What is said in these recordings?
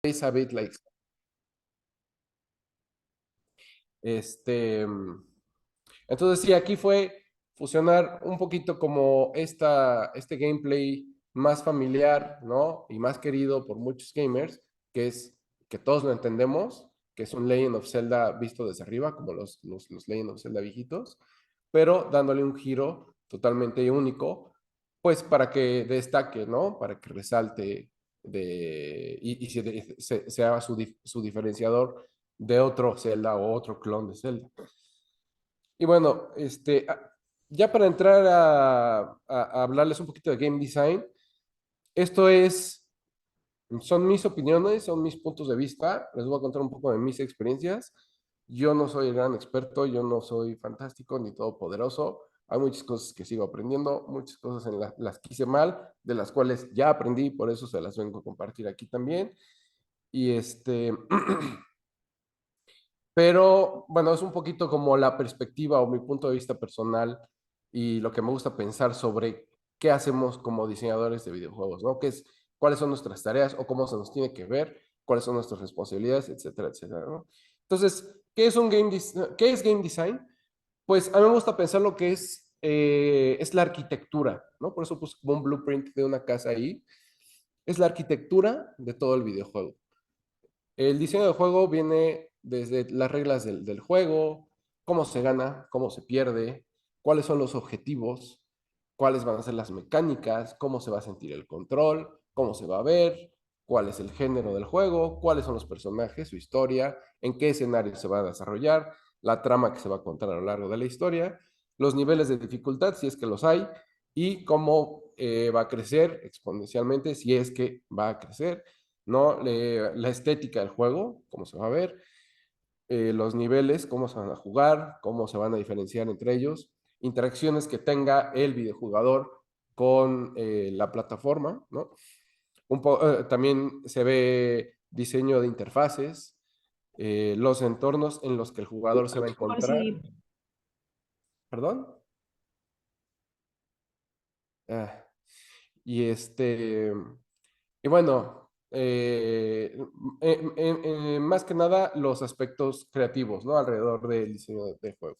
Elizabeth Lakes. Este, entonces sí, aquí fue fusionar un poquito como este gameplay más familiar, ¿no? Y más querido por muchos gamers, que es que todos lo entendemos, que es un Legend of Zelda visto desde arriba, como los Legend of Zelda viejitos, pero dándole un giro totalmente único, pues para que destaque, ¿no? Para que resalte sea su diferenciador de otro Zelda o otro clon de Zelda. Y bueno, ya para entrar a hablarles un poquito de game design, esto son mis opiniones, son mis puntos de vista, les voy a contar un poco de mis experiencias. Yo no soy el gran experto, yo no soy fantástico ni todopoderoso. Hay muchas cosas que sigo aprendiendo, muchas cosas en las que hice mal, de las cuales ya aprendí, por eso se las vengo a compartir aquí también. Y Pero bueno, es un poquito como la perspectiva o mi punto de vista personal y lo que me gusta pensar sobre qué hacemos como diseñadores de videojuegos, ¿no? Cuáles son nuestras tareas o cómo se nos tiene que ver, cuáles son nuestras responsabilidades, etcétera, etcétera, ¿no? Entonces, ¿qué es game design? Pues a mí me gusta pensar lo que es la arquitectura, ¿no? Por eso puse como un blueprint de una casa ahí. Es la arquitectura de todo el videojuego. El diseño del juego viene desde las reglas del juego, cómo se gana, cómo se pierde, cuáles son los objetivos, cuáles van a ser las mecánicas, cómo se va a sentir el control, cómo se va a ver, cuál es el género del juego, cuáles son los personajes, su historia, en qué escenario se va a desarrollar, la trama que se va a contar a lo largo de la historia, los niveles de dificultad, si es que los hay, y cómo va a crecer exponencialmente, si es que va a crecer, ¿no? La estética del juego, cómo se va a ver, los niveles, cómo se van a jugar, cómo se van a diferenciar entre ellos, interacciones que tenga el videojugador con la plataforma, ¿no? También se ve diseño de interfaces, los entornos en los que el jugador se va a Por encontrar, si, perdón. Ah, y y bueno, más que nada los aspectos creativos, ¿no? Alrededor del diseño de juego.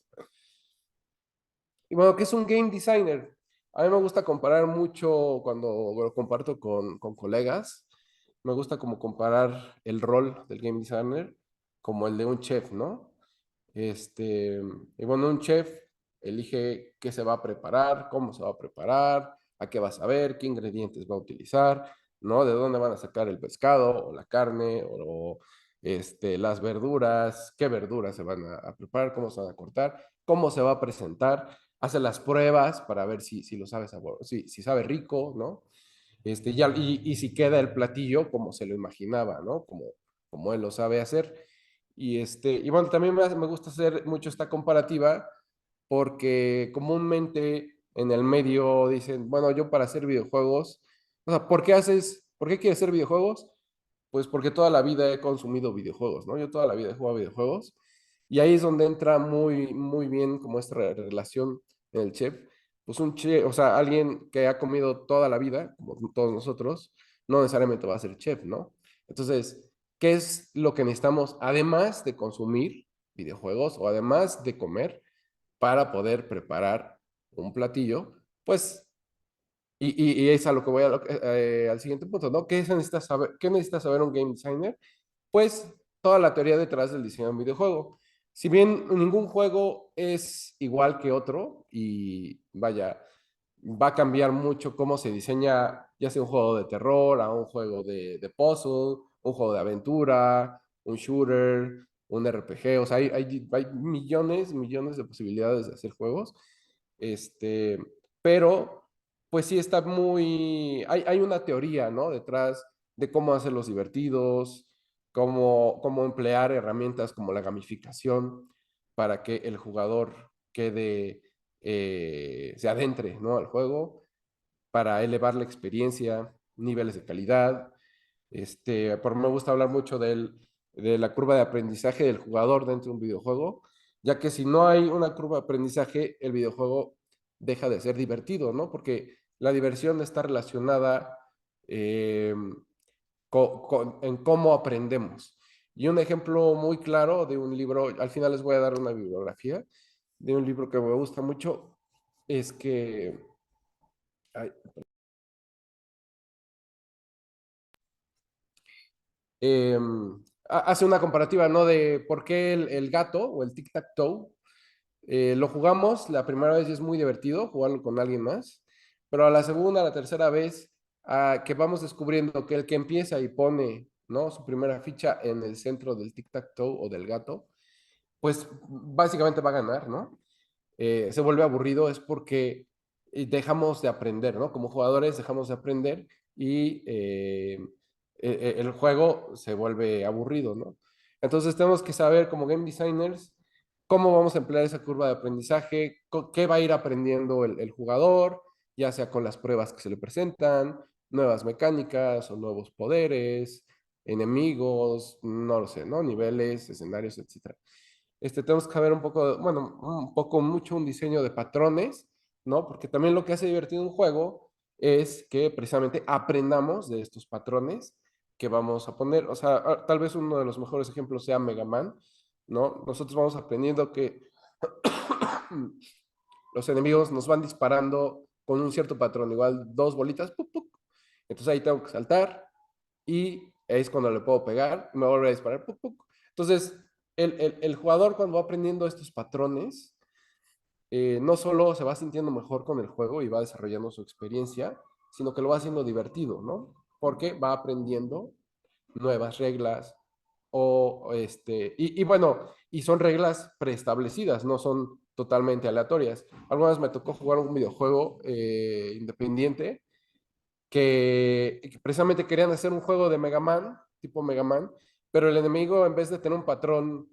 Y bueno, ¿qué es un game designer? A mí me gusta comparar mucho cuando lo comparto con colegas. Me gusta como comparar el rol del game designer como el de un chef, ¿no? Y bueno, un chef elige qué se va a preparar, cómo se va a preparar, a qué va a saber, qué ingredientes va a utilizar, ¿no? De dónde van a sacar el pescado o la carne o las verduras, qué verduras se van a preparar, cómo se van a cortar, cómo se va a presentar, hace las pruebas para ver si lo sabe sabor, si sabe rico, ¿no? Y si queda el platillo como se lo imaginaba, ¿no? Como él lo sabe hacer. Y bueno, también me gusta hacer mucho esta comparativa porque comúnmente en el medio dicen, bueno, yo para hacer videojuegos, o sea, por qué quieres hacer videojuegos? Pues porque toda la vida he consumido videojuegos, ¿no? Yo toda la vida he jugado videojuegos y ahí es donde entra muy, muy bien como esta relación en el chef. Pues un chef, o sea, alguien que ha comido toda la vida, como todos nosotros, no necesariamente va a ser chef, ¿no? Entonces, ¿qué es lo que necesitamos además de consumir videojuegos o además de comer para poder preparar un platillo? Pues, y es a lo que voy al siguiente punto, ¿no? ¿Qué necesita saber un game designer? Pues toda la teoría detrás del diseño de un videojuego. Si bien ningún juego es igual que otro y vaya, va a cambiar mucho cómo se diseña, ya sea un juego de terror, a un juego de puzzle, un juego de aventura, un shooter, un RPG, o sea, hay millones, millones de posibilidades de hacer juegos, este, pero pues sí está hay una teoría, ¿no? Detrás de cómo hacerlos divertidos, cómo emplear herramientas como la gamificación para que el jugador se adentre, ¿no? Al juego, para elevar la experiencia, niveles de calidad. Me gusta hablar mucho de la curva de aprendizaje del jugador dentro de un videojuego, ya que si no hay una curva de aprendizaje, el videojuego deja de ser divertido, ¿no? Porque la diversión está relacionada eh, en cómo aprendemos. Y un ejemplo muy claro de un libro, al final les voy a dar una bibliografía de un libro que me gusta mucho, es que ay, eh, hace una comparativa, ¿no? De por qué el gato o el tic-tac-toe lo jugamos la primera vez y es muy divertido jugarlo con alguien más, pero a la segunda, a la tercera vez, que vamos descubriendo que el que empieza y pone, ¿no? Su primera ficha en el centro del tic-tac-toe o del gato, pues básicamente va a ganar, ¿no? Se vuelve aburrido es porque dejamos de aprender, ¿no? Como jugadores dejamos de aprender y el juego se vuelve aburrido, ¿no? Entonces tenemos que saber como game designers cómo vamos a emplear esa curva de aprendizaje, qué va a ir aprendiendo el jugador, ya sea con las pruebas que se le presentan, nuevas mecánicas o nuevos poderes, enemigos, no lo sé, ¿no? Niveles, escenarios, etcétera. Tenemos que ver un poco, bueno, un poco mucho un diseño de patrones, ¿no? Porque también lo que hace divertido un juego es que precisamente aprendamos de estos patrones que vamos a poner. O sea, tal vez uno de los mejores ejemplos sea Mega Man, ¿no? Nosotros vamos aprendiendo que los enemigos nos van disparando con un cierto patrón, igual dos bolitas, ¡puc, puc! Entonces ahí tengo que saltar y es cuando le puedo pegar y me vuelve a disparar, ¡puc, puc! Entonces, el jugador cuando va aprendiendo estos patrones, no solo se va sintiendo mejor con el juego y va desarrollando su experiencia, sino que lo va haciendo divertido, ¿no? Porque va aprendiendo nuevas reglas y bueno, y son reglas preestablecidas, no son totalmente aleatorias. Algunas me tocó jugar un videojuego independiente que precisamente querían hacer un juego de Mega Man, tipo Mega Man, pero el enemigo en vez de tener un patrón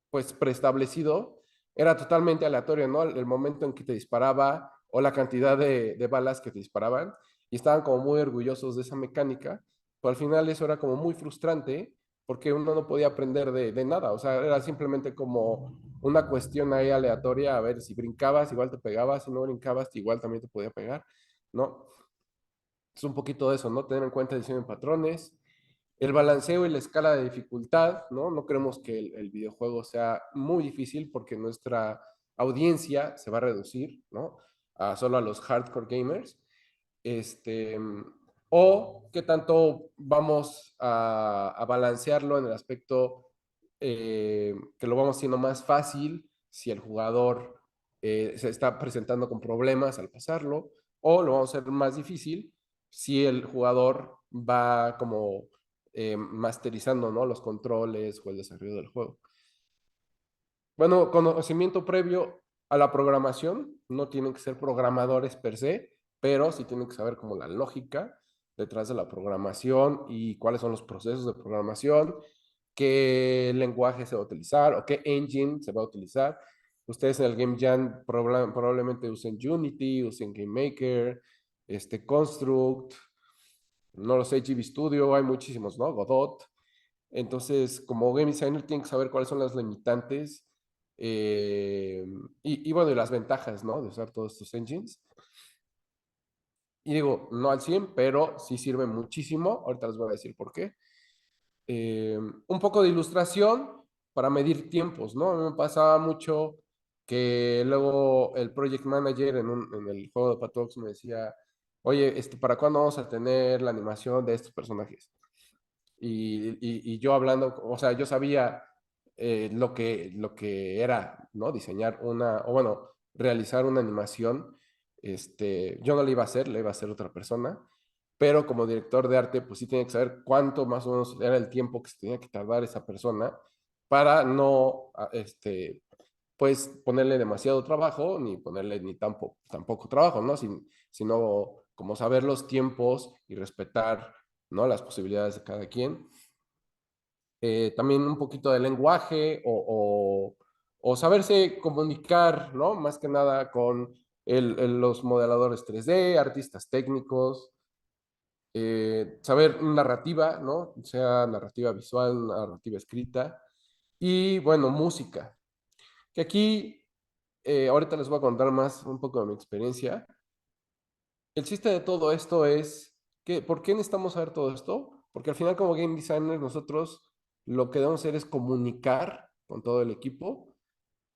pues preestablecido, era totalmente aleatorio, ¿no? El momento en que te disparaba o la cantidad de balas que te disparaban y estaban como muy orgullosos de esa mecánica, pero al final eso era como muy frustrante porque uno no podía aprender de nada, o sea, era simplemente como una cuestión ahí aleatoria, a ver si brincabas, igual te pegabas, si no brincabas, igual también te podía pegar, ¿no? Es un poquito de eso, ¿no? Tener en cuenta el diseño de patrones, el balanceo y la escala de dificultad, ¿no? No queremos que el videojuego sea muy difícil porque nuestra audiencia se va a reducir, ¿no? Solo a los hardcore gamers. Este, o qué tanto vamos a balancearlo en el aspecto que lo vamos haciendo más fácil si el jugador se está presentando con problemas al pasarlo, o lo vamos a hacer más difícil si el jugador va como masterizando, ¿no? Los controles o el desarrollo del juego. Bueno, conocimiento previo a la programación, no tienen que ser programadores per se, pero sí tienen que saber como la lógica detrás de la programación y cuáles son los procesos de programación, qué lenguaje se va a utilizar o qué engine se va a utilizar. Ustedes en el Game Jam probablemente usen Unity, usen GameMaker, Construct, no lo sé, GB Studio, hay muchísimos, ¿no? Godot. Entonces, como game designer, tienen que saber cuáles son las limitantes eh, bueno, y las ventajas, ¿no? De usar todos estos engines. Y digo, no al 100 pero sí sirve muchísimo. Ahorita les voy a decir por qué. Un poco de ilustración para medir tiempos, ¿no? A mí me pasaba mucho que luego el project manager en el juego de Patox me decía, oye, ¿para cuándo vamos a tener la animación de estos personajes? Y yo hablando, o sea, yo sabía lo que era, ¿no? Diseñar o bueno, realizar una animación. Yo no la iba a hacer, la iba a hacer otra persona, pero como director de arte, pues sí tenía que saber cuánto más o menos era el tiempo que se tenía que tardar esa persona para no, pues ponerle demasiado trabajo, ni ponerle ni tampoco trabajo, ¿no? Sino como saber los tiempos y respetar, ¿no? Las posibilidades de cada quien. También un poquito de lenguaje o saberse comunicar, ¿no? Más que nada con los modeladores 3D, artistas técnicos, saber narrativa, ¿no? Sea narrativa visual, narrativa escrita y, bueno, música. Que aquí, ahorita les voy a contar más un poco de mi experiencia. El chiste de todo esto es que, ¿por qué necesitamos saber todo esto? Porque al final como game designer nosotros lo que debemos hacer es comunicar con todo el equipo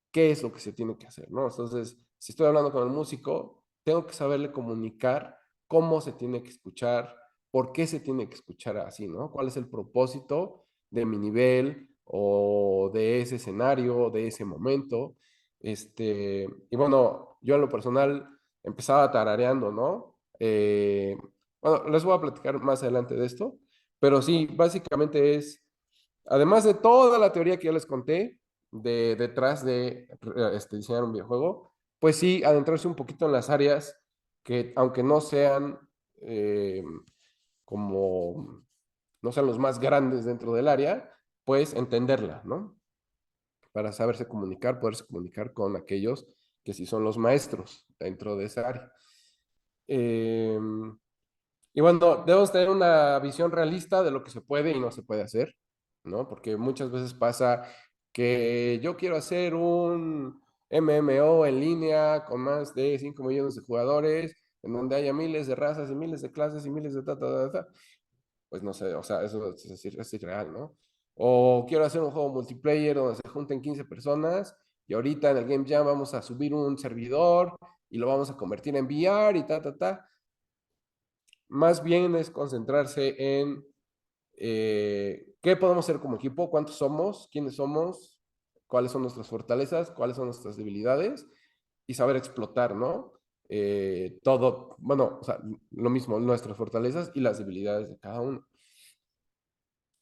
qué es lo que se tiene que hacer, ¿no? Entonces, si estoy hablando con el músico, tengo que saberle comunicar cómo se tiene que escuchar, por qué se tiene que escuchar así, ¿no? ¿Cuál es el propósito de mi nivel o de ese escenario, de ese momento? Y bueno, yo en lo personal empezaba tarareando, ¿no? Bueno, les voy a platicar más adelante de esto, pero sí, básicamente es, además de toda la teoría que ya les conté, detrás de diseñar un videojuego, pues sí, adentrarse un poquito en las áreas que, aunque no sean eh, como, no sean los más grandes dentro del área, pues entenderla, ¿no? Para saberse comunicar, poderse comunicar con aquellos que sí son los maestros dentro de esa área. Eh, y bueno, debemos tener una visión realista de lo que se puede y no se puede hacer, ¿no? Porque muchas veces pasa que yo quiero hacer un MMO en línea con más de 5 millones de jugadores, en donde haya miles de razas y miles de clases y miles de pues no sé, o sea, eso es irreal, ¿no? O quiero hacer un juego multiplayer donde se junten 15 personas y ahorita en el Game Jam vamos a subir un servidor y lo vamos a convertir en VR y ta. Más bien es concentrarse en qué podemos hacer como equipo, cuántos somos, quiénes somos, cuáles son nuestras fortalezas, cuáles son nuestras debilidades y saber explotar, ¿no? Todo, bueno, o sea, lo mismo, nuestras fortalezas y las debilidades de cada uno.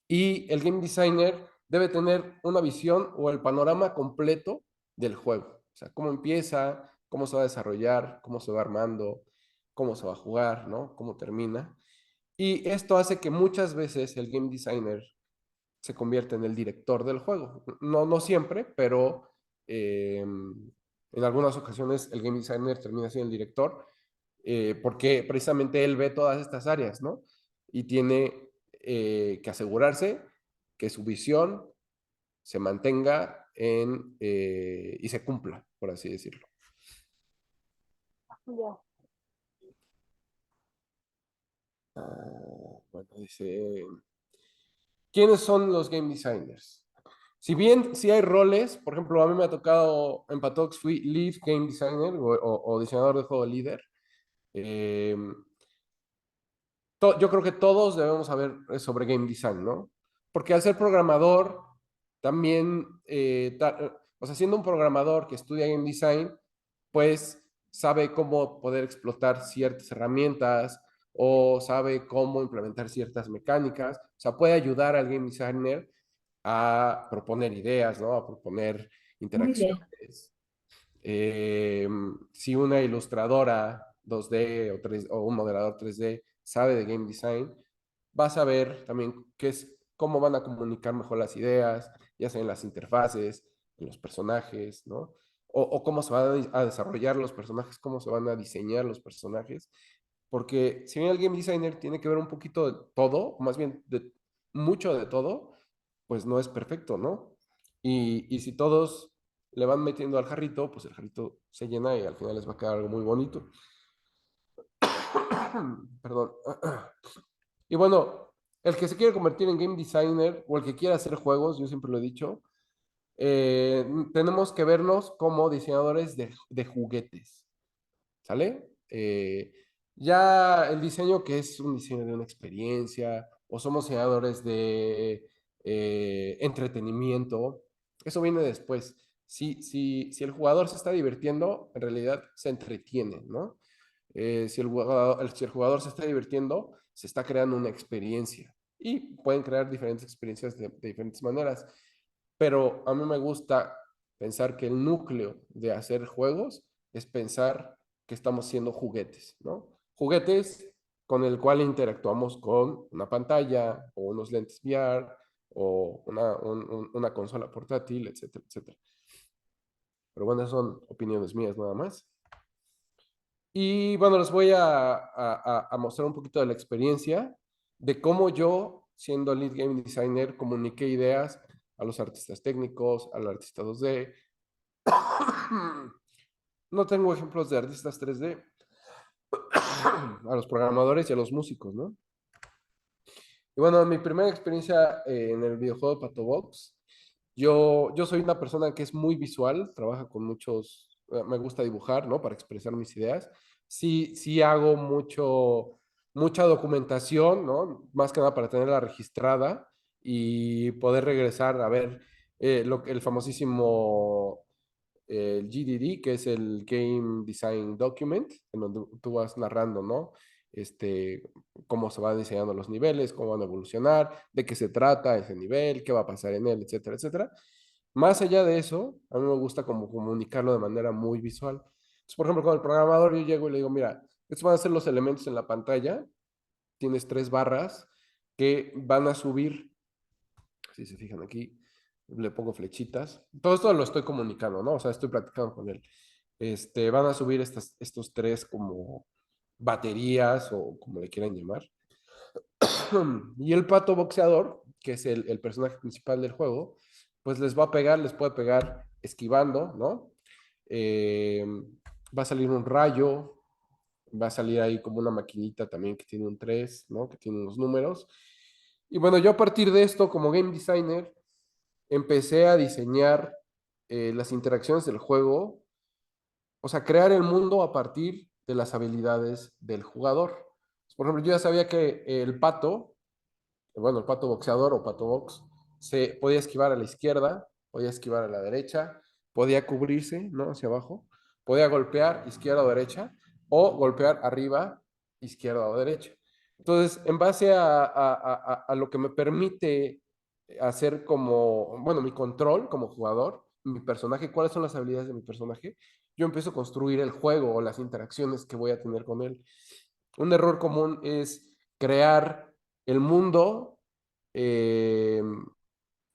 Y el game designer debe tener una visión o el panorama completo del juego. O sea, cómo empieza, cómo se va a desarrollar, cómo se va armando, cómo se va a jugar, ¿no? Cómo termina. Y esto hace que muchas veces el game designer se convierta en el director del juego. No, no siempre, pero en algunas ocasiones el game designer termina siendo el director porque precisamente él ve todas estas áreas, ¿no? Y tiene que asegurarse que su visión se mantenga y se cumpla, por así decirlo. Ya. Bueno, dice, ¿quiénes son los game designers? Si bien sí hay roles, por ejemplo, a mí me ha tocado en Patox, fui lead game designer o diseñador de juego líder. Eh, yo creo que todos debemos saber sobre game design, ¿no? Porque al ser programador, también, o sea, siendo un programador que estudia game design, pues sabe cómo poder explotar ciertas herramientas o sabe cómo implementar ciertas mecánicas. O sea, puede ayudar al game designer a proponer ideas, ¿no? A proponer Muy bien. interacciones. Eh, si una ilustradora 2D o, 3, o un modelador 3D sabe de game design, va a saber también cómo van a comunicar mejor las ideas, ya sea en las interfaces, en los personajes, ¿no? O cómo se van a desarrollar los personajes, cómo se van a diseñar los personajes. Porque si bien el game designer tiene que ver un poquito de todo, más bien de mucho de todo, pues no es perfecto, ¿no? Y si todos le van metiendo al jarrito, pues el jarrito se llena y al final les va a quedar algo muy bonito. Perdón. Y bueno, el que se quiere convertir en game designer o el que quiera hacer juegos, yo siempre lo he dicho, tenemos que vernos como diseñadores de juguetes, ¿sale? Ya el diseño que es un diseño de una experiencia o somos diseñadores de entretenimiento, eso viene después. Si el jugador se está divirtiendo, en realidad se entretiene, ¿no? Si el jugador se está divirtiendo, se está creando una experiencia y pueden crear diferentes experiencias de diferentes maneras. Pero a mí me gusta pensar que el núcleo de hacer juegos es pensar que estamos siendo juguetes, ¿no? Juguetes con el cual interactuamos con una pantalla o unos lentes VR o una consola portátil, etcétera, etcétera. Pero bueno, son opiniones mías nada más. Y bueno, les voy a mostrar un poquito de la experiencia de cómo yo, siendo lead game designer, comuniqué ideas a los artistas técnicos, al artista 2D. No tengo ejemplos de artistas 3D, a los programadores y a los músicos, ¿no? Y bueno, mi primera experiencia en el videojuego de Pato Box, yo soy una persona que es muy visual, trabaja con muchos, me gusta dibujar, ¿no? Para expresar mis ideas. Sí, sí hago mucha documentación, ¿no? Más que nada para tenerla registrada y poder regresar a ver el famosísimo el GDD, que es el Game Design Document, en donde tú vas narrando, ¿no? Cómo se van diseñando los niveles, cómo van a evolucionar, de qué se trata ese nivel, qué va a pasar en él, etcétera, etcétera. Más allá de eso, a mí me gusta como comunicarlo de manera muy visual. Entonces, por ejemplo, con el programador yo llego y le digo, mira, estos van a ser los elementos en la pantalla, tienes tres barras que van a subir, si se fijan aquí, le pongo flechitas. Todo esto lo estoy comunicando, ¿no? O sea, estoy platicando con él. Van a subir estos tres como baterías o como le quieran llamar. Y el pato boxeador, que es el personaje principal del juego, pues les va a pegar, les puede pegar esquivando, ¿no? Eh, Va a salir un rayo, va a salir ahí como una maquinita también que tiene un 3, ¿no? Que tiene unos números. Y bueno, yo a partir de esto, como game designer, empecé a diseñar las interacciones del juego, o sea, crear el mundo a partir de las habilidades del jugador. Por ejemplo, yo ya sabía que el pato, bueno, el pato boxeador o pato box, se podía esquivar a la izquierda, podía esquivar a la derecha, podía cubrirse, ¿no? Hacia abajo, podía golpear izquierda o derecha, o golpear arriba, izquierda o derecha. Entonces, en base a lo que me permite hacer como, bueno, mi control como jugador, mi personaje, cuáles son las habilidades de mi personaje, yo empiezo a construir el juego o las interacciones que voy a tener con él. Un error común es crear el mundo eh,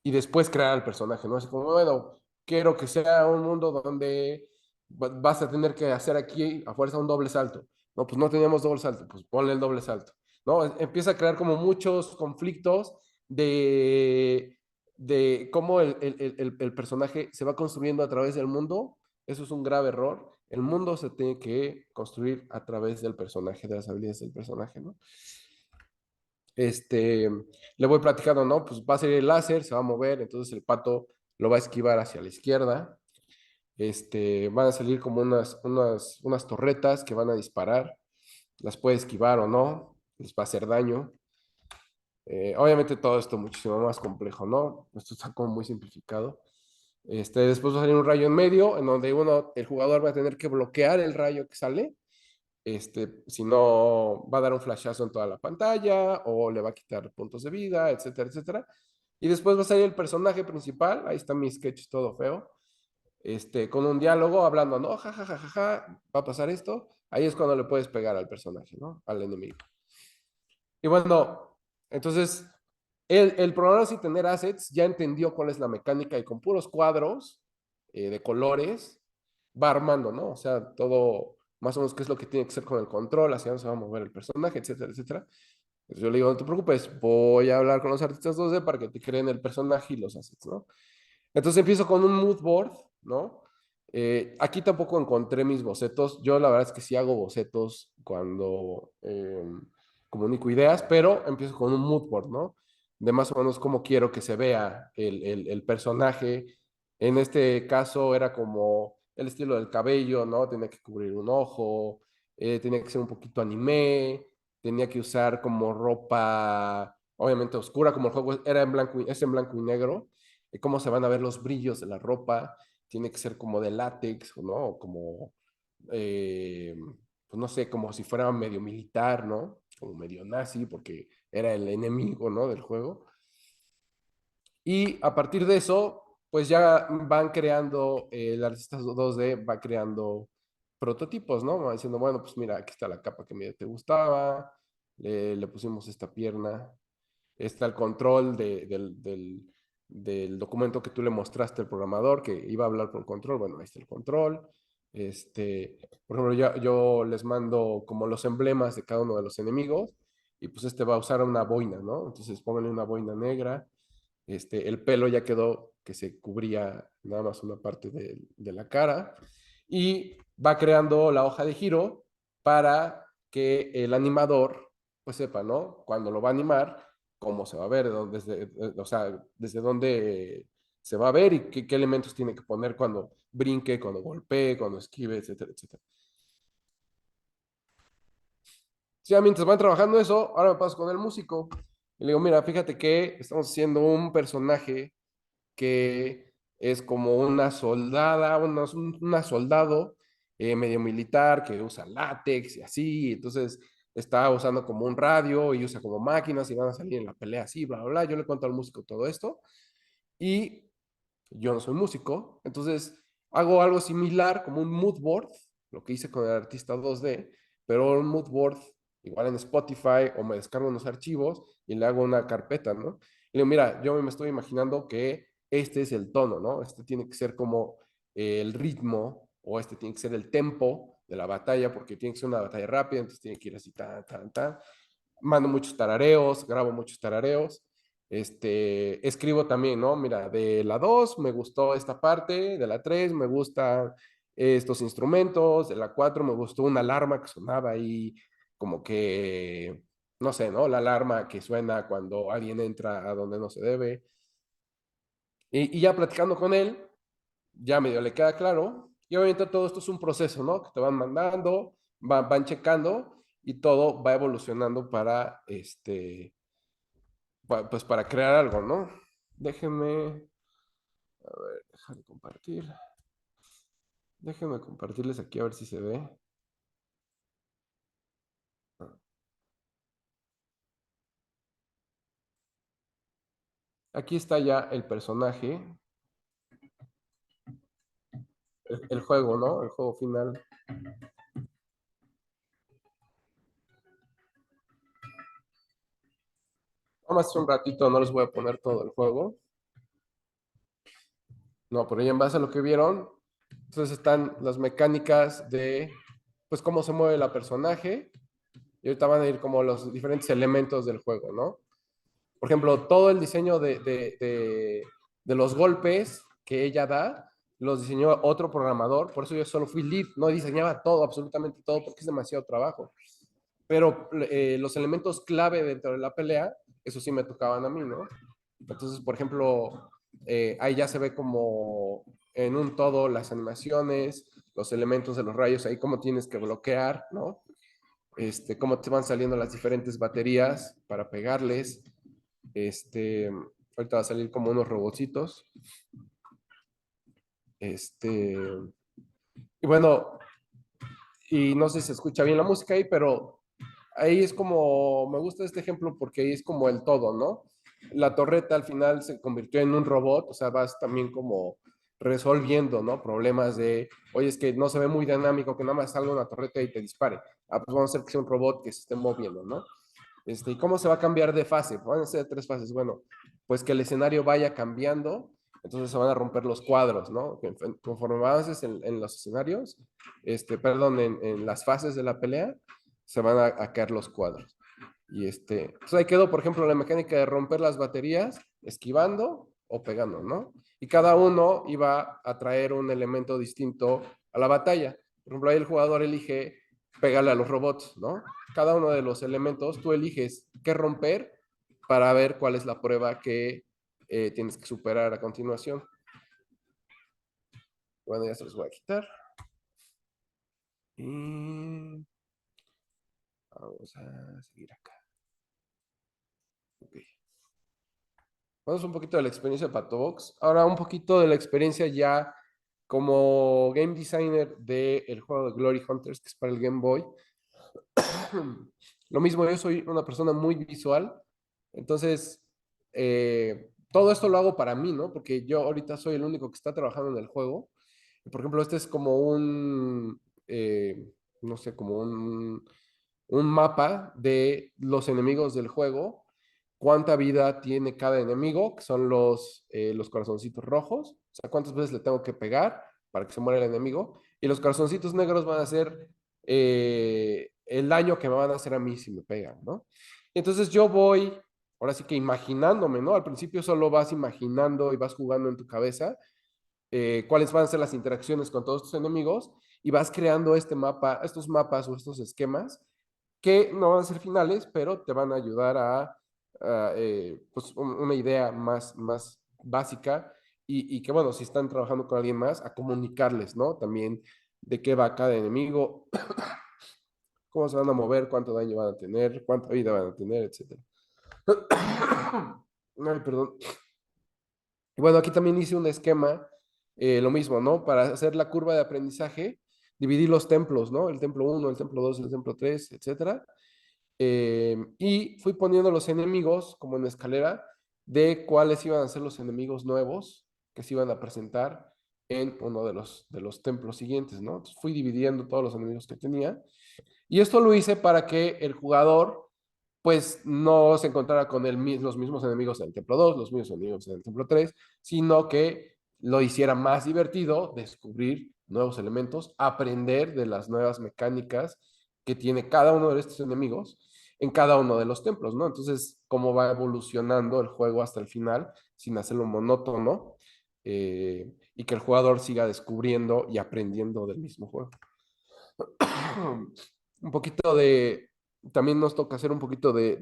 y después crear el personaje, ¿no? Así como, bueno, quiero que sea un mundo donde vas a tener que hacer aquí a fuerza un doble salto. No, pues no teníamos doble salto, pues ponle el doble salto, ¿no? Empieza a crear como muchos conflictos de cómo el personaje se va construyendo a través del mundo. Eso es un grave error. El mundo se tiene que construir a través del personaje, de las habilidades del personaje, ¿no? Le voy platicando, ¿no? Pues va a ser el láser, se va a mover, entonces el pato lo va a esquivar hacia la izquierda. Van a salir como unas torretas que van a disparar, las puede esquivar o no, les va a hacer daño. Obviamente todo esto muchísimo más complejo, ¿no? Esto está como muy simplificado. Después va a salir un rayo en medio, en donde el jugador va a tener que bloquear el rayo que sale. Si no, va a dar un flashazo en toda la pantalla o le va a quitar puntos de vida, etcétera, etcétera. Y después va a salir el personaje principal, ahí está mi sketch todo feo, con un diálogo hablando, ¿no? Ja, ja, ja, ja, ja, va a pasar esto. Ahí es cuando le puedes pegar al personaje, ¿no? Al enemigo. Y bueno, entonces, el programa sin tener assets ya entendió cuál es la mecánica y con puros cuadros de colores va armando, ¿no? O sea, todo más o menos qué es lo que tiene que ser con el control, hacia dónde se va a mover el personaje, etcétera, etcétera. Entonces yo le digo, no te preocupes, voy a hablar con los artistas 2D para que te creen el personaje y los assets, ¿no? Entonces empiezo con un mood board, ¿no? Aquí tampoco encontré mis bocetos. Yo la verdad es que sí hago bocetos cuando comunico ideas, pero empiezo con un mood board, ¿no? De más o menos cómo quiero que se vea el personaje. En este caso era como el estilo del cabello, ¿no? Tenía que cubrir un ojo, tenía que ser un poquito anime, tenía que usar como ropa, obviamente oscura, como el juego era en blanco, es en blanco y negro cómo se van a ver los brillos de la ropa, tiene que ser como de látex, ¿no? O como, pues no sé, como si fuera medio militar, ¿no? Como medio nazi, porque era el enemigo, ¿no? Del juego. Y a partir de eso, pues ya van creando, el artista 2D va creando prototipos, ¿no? Va diciendo, bueno, pues mira, aquí está la capa que me te gustaba, le pusimos esta pierna, está el control del documento que tú le mostraste al programador que iba a hablar con control. Bueno, ahí está el control. Por ejemplo, yo les mando como los emblemas de cada uno de los enemigos y pues va a usar una boina, ¿no? Entonces pónganle una boina negra. El pelo ya quedó que se cubría nada más una parte de la cara y va creando la hoja de giro para que el animador pues sepa, ¿no? Cuando lo va a animar, cómo se va a ver, o sea, desde dónde se va a ver y qué elementos tiene que poner cuando brinque, cuando golpee, cuando esquive, etcétera, etcétera. Sí, mientras van trabajando eso, ahora me paso con el músico y le digo, mira, fíjate que estamos haciendo un personaje que es como una soldada, una soldado medio militar que usa látex y así, entonces está usando como un radio y usa como máquinas y van a salir en la pelea así, bla, bla, bla. Yo le cuento al músico todo esto y yo no soy músico, entonces hago algo similar como un mood board, lo que hice con el artista 2D, pero un mood board igual en Spotify o me descargo unos archivos y le hago una carpeta, ¿no? Y le digo, mira, yo me estoy imaginando que este es el tono, ¿no? Este tiene que ser como el ritmo o este tiene que ser el tempo de la batalla porque tiene que ser una batalla rápida, entonces tiene que ir así, tan, tan, tan. Mando muchos tarareos, grabo muchos tarareos. Escribo también, ¿no? Mira, de la 2 me gustó esta parte, de la 3 me gustan estos instrumentos, de la 4 me gustó una alarma que sonaba ahí, como que, no sé, ¿no? La alarma que suena cuando alguien entra a donde no se debe. Y ya platicando con él, ya medio le queda claro. Y obviamente todo esto es un proceso, ¿no? Que te van mandando, van checando y todo va evolucionando para, pues para crear algo, ¿no? Déjenme, a ver, dejar de compartir. Déjenme compartirles aquí a ver si se ve. Aquí está ya el personaje, el juego, ¿no? El juego final. Nada más un ratito, no les voy a poner todo el juego. No, pero ya en base a lo que vieron, entonces están las mecánicas de, pues, cómo se mueve la personaje. Y ahorita van a ir como los diferentes elementos del juego, ¿no? Por ejemplo, todo el diseño de los golpes que ella da, los diseñó otro programador, por eso yo solo fui lead, no diseñaba todo, absolutamente todo, porque es demasiado trabajo. Pero los elementos clave dentro de la pelea, eso sí me tocaban a mí, ¿no? Entonces, por ejemplo, ahí ya se ve como en un todo las animaciones, los elementos de los rayos, ahí cómo tienes que bloquear, ¿no? Cómo te van saliendo las diferentes baterías para pegarles. Ahorita va a salir como unos robotcitos. Y bueno, y no sé si se escucha bien la música ahí, pero ahí es como, me gusta este ejemplo porque ahí es como el todo, ¿no? La torreta al final se convirtió en un robot, o sea, vas también como resolviendo, ¿no? Problemas de, oye, es que no se ve muy dinámico, que nada más salga una torreta y te dispare. Ah, pues vamos a hacer que sea un robot que se esté moviendo, ¿no? ¿Y cómo se va a cambiar de fase? Van a ser tres fases. Bueno, pues que el escenario vaya cambiando, entonces se van a romper los cuadros, ¿no? Conforme avances en los escenarios, perdón, en las fases de la pelea, se van a caer los cuadros. Y pues ahí quedó, por ejemplo, la mecánica de romper las baterías, esquivando o pegando, ¿no? Y cada uno iba a traer un elemento distinto a la batalla. Por ejemplo, ahí el jugador elige pegarle a los robots, ¿no? Cada uno de los elementos, tú eliges qué romper para ver cuál es la prueba que tienes que superar a continuación. Bueno, ya se los voy a quitar. Y vamos a seguir acá. Okay. Vamos un poquito de la experiencia de Patobox. Ahora un poquito de la experiencia ya como game designer del juego de Glory Hunters, que es para el Game Boy. Lo mismo, yo soy una persona muy visual, entonces todo esto lo hago para mí, ¿no? Porque yo ahorita soy el único que está trabajando en el juego. Por ejemplo, este es como no sé, como un mapa de los enemigos del juego, cuánta vida tiene cada enemigo, que son los corazoncitos rojos, o sea, cuántas veces le tengo que pegar para que se muera el enemigo, y los corazoncitos negros van a ser el daño que me van a hacer a mí si me pegan, ¿no? Entonces yo voy, ahora sí que imaginándome, ¿no? Al principio solo vas imaginando y vas jugando en tu cabeza cuáles van a ser las interacciones con todos tus enemigos y vas creando estos mapas o estos esquemas que no van a ser finales, pero te van a ayudar pues una idea más básica y que, bueno, si están trabajando con alguien más, a comunicarles, ¿no? También de qué va cada enemigo, cómo se van a mover, cuánto daño van a tener, cuánta vida van a tener, etcétera. Ay, perdón. Y bueno, aquí también hice un esquema, lo mismo, ¿no? Para hacer la curva de aprendizaje, dividí los templos, ¿no? El templo uno, el templo 2, el templo 3, etcétera. Y fui poniendo los enemigos como en escalera de cuáles iban a ser los enemigos nuevos que se iban a presentar en uno de los templos siguientes, ¿no? Entonces fui dividiendo todos los enemigos que tenía. Y esto lo hice para que el jugador pues no se encontrara con los mismos enemigos en el templo 2, los mismos enemigos en el templo 3, sino que lo hiciera más divertido descubrir nuevos elementos, aprender de las nuevas mecánicas que tiene cada uno de estos enemigos en cada uno de los templos, ¿no? Entonces, cómo va evolucionando el juego hasta el final sin hacerlo monótono y que el jugador siga descubriendo y aprendiendo del mismo juego. Un poquito de, también nos toca hacer un poquito de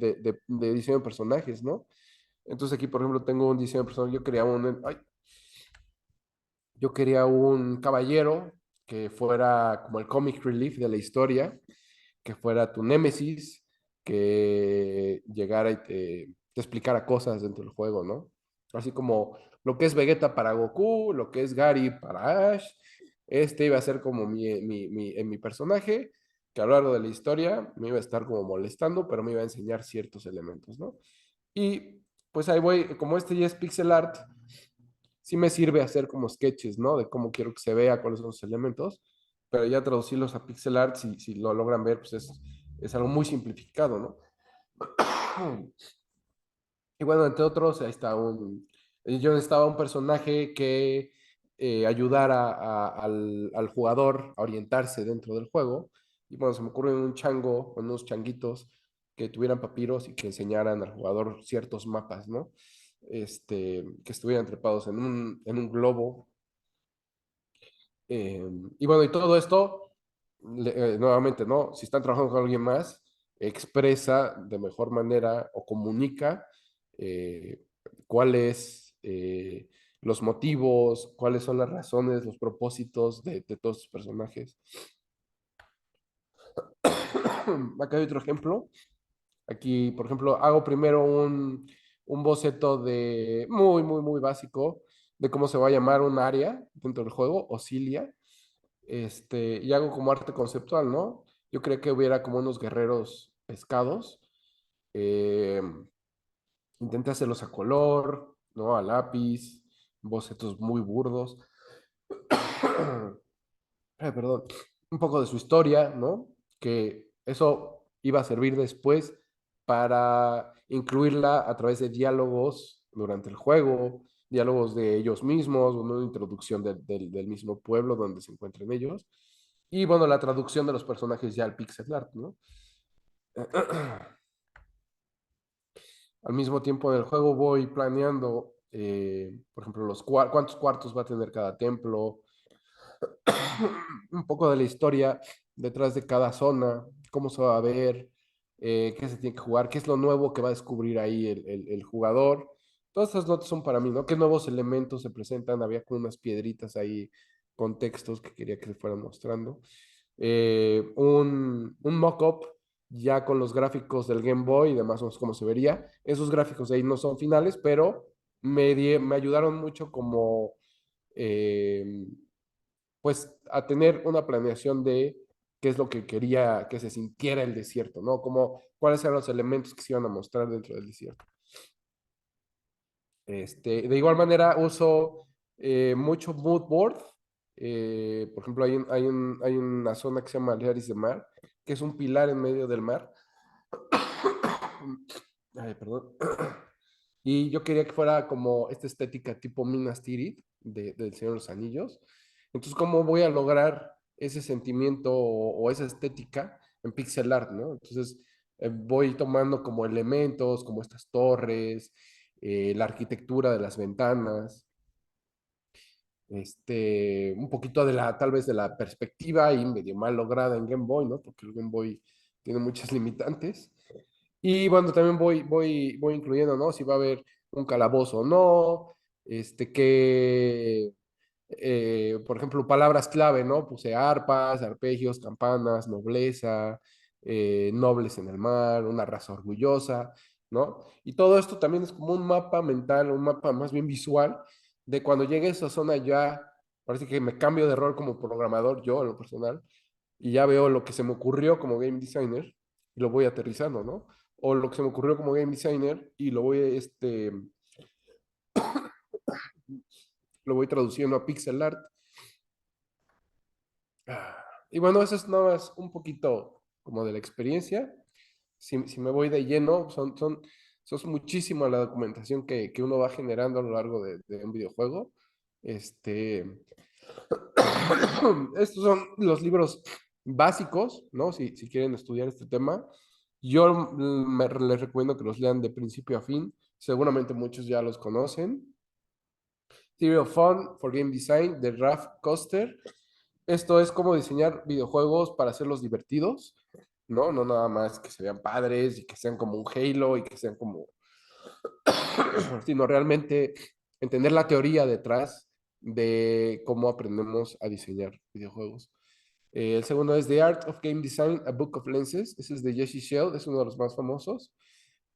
diseño de personajes, ¿no? Entonces aquí, por ejemplo, tengo un diseño de personaje, yo quería un caballero que fuera como el comic relief de la historia, que fuera tu némesis, que llegara y te explicara cosas dentro del juego, ¿no? Así como lo que es Vegeta para Goku, lo que es Gary para Ash, este iba a ser como mi personaje, que a lo largo de la historia me iba a estar como molestando, pero me iba a enseñar ciertos elementos, ¿no? Y pues ahí voy, como este ya es pixel art, sí me sirve hacer como sketches, ¿no? De cómo quiero que se vea, cuáles son los elementos, pero ya traducirlos a pixel art, si lo logran ver, pues es algo muy simplificado, ¿no? Y bueno, entre otros, ahí está yo necesitaba un personaje que ayudara al jugador a orientarse dentro del juego. Y bueno, se me ocurre un chango, unos changuitos que tuvieran papiros y que enseñaran al jugador ciertos mapas, ¿no? Que estuvieran trepados en un globo. Eh, y bueno, y todo esto, nuevamente, ¿no? Si están trabajando con alguien más, expresa de mejor manera o comunica eh, cuáles los motivos, cuáles son las razones, los propósitos de todos los personajes. Acá hay otro ejemplo. Aquí, por ejemplo, hago primero un boceto de muy básico de cómo se va a llamar un área dentro del juego, Osilia. Y hago como arte conceptual, ¿no? Yo creía que hubiera como unos guerreros pescados. eh, Intenté hacerlos a color, ¿no? A lápiz, bocetos muy burdos. Ay, perdón. Un poco de su historia, ¿no? Que eso iba a servir después para incluirla a través de diálogos durante el juego, diálogos de ellos mismos, una introducción del mismo pueblo donde se encuentran ellos. Y bueno, la traducción de los personajes ya al pixel art, ¿no? Al mismo tiempo en el juego voy planeando, por ejemplo, cuántos cuartos va a tener cada templo, un poco de la historia detrás de cada zona, cómo se va a ver, qué se tiene que jugar, qué es lo nuevo que va a descubrir ahí el jugador. Todas estas notas son para mí, ¿no? ¿Qué nuevos elementos se presentan? Había como unas piedritas ahí con textos que quería que se fueran mostrando. Un mock-up ya con los gráficos del Game Boy y demás, no sé cómo se vería. Esos gráficos de ahí no son finales, pero me ayudaron mucho como, eh, pues, a tener una planeación de qué es lo que quería que se sintiera el desierto, ¿no? Como, cuáles eran los elementos que se iban a mostrar dentro del desierto. De igual manera, uso mucho mood board. Por ejemplo, hay una zona que se llama Learis de Mar, que es un pilar en medio del mar. Ay, perdón. Y yo quería que fuera como esta estética tipo Minas Tirith del Señor de los Anillos. Entonces, ¿cómo voy a lograr ese sentimiento o esa estética en pixel art, ¿no? Entonces, voy tomando como elementos, como estas torres, la arquitectura de las ventanas, un poquito tal vez de la perspectiva y medio mal lograda en Game Boy, ¿no? Porque el Game Boy tiene muchas limitantes. Y bueno, también voy incluyendo, ¿no? Si va a haber un calabozo o no, que, por ejemplo, palabras clave, ¿no? Puse arpas, arpegios, campanas, nobleza, nobles en el mar, una raza orgullosa, ¿no? Y todo esto también es como un mapa mental, un mapa más bien visual, de cuando llegue a esa zona ya, parece que me cambio de rol como programador, yo, en lo personal, y ya veo lo que se me ocurrió como game designer y lo voy aterrizando, ¿no? O lo que se me ocurrió como game designer y lo voy traduciendo a pixel art. Y bueno, eso es nada más un poquito como de la experiencia. Si me voy de lleno, son muchísima la documentación que uno va generando a lo largo de un videojuego. Este, Estos son los libros básicos, ¿no? Si quieren estudiar este tema. Yo les recomiendo que los lean de principio a fin. Seguramente muchos ya los conocen. Theory of Fun for Game Design de Ralph Koster. Esto es cómo diseñar videojuegos para hacerlos divertidos, ¿no? No nada más que se vean padres y que sean como un Halo y que sean como, sino realmente entender la teoría detrás de cómo aprendemos a diseñar videojuegos. El segundo es The Art of Game Design, A Book of Lenses. Ese es de Jesse Shell, es uno de los más famosos.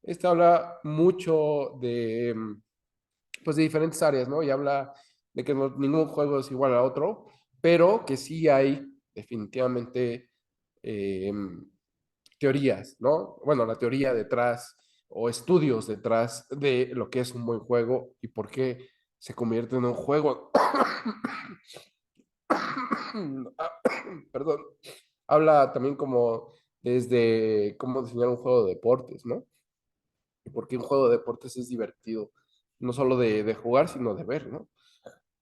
Este habla mucho pues de diferentes áreas, ¿no? Y habla de que ningún juego es igual a otro, pero que sí hay definitivamente eh, teorías, ¿no? Bueno, la teoría detrás o estudios detrás de lo que es un buen juego y por qué se convierte en un juego. Perdón. Habla también como desde cómo diseñar un juego de deportes, ¿no? Y por qué un juego de deportes es divertido, no solo de jugar, sino de ver, ¿no?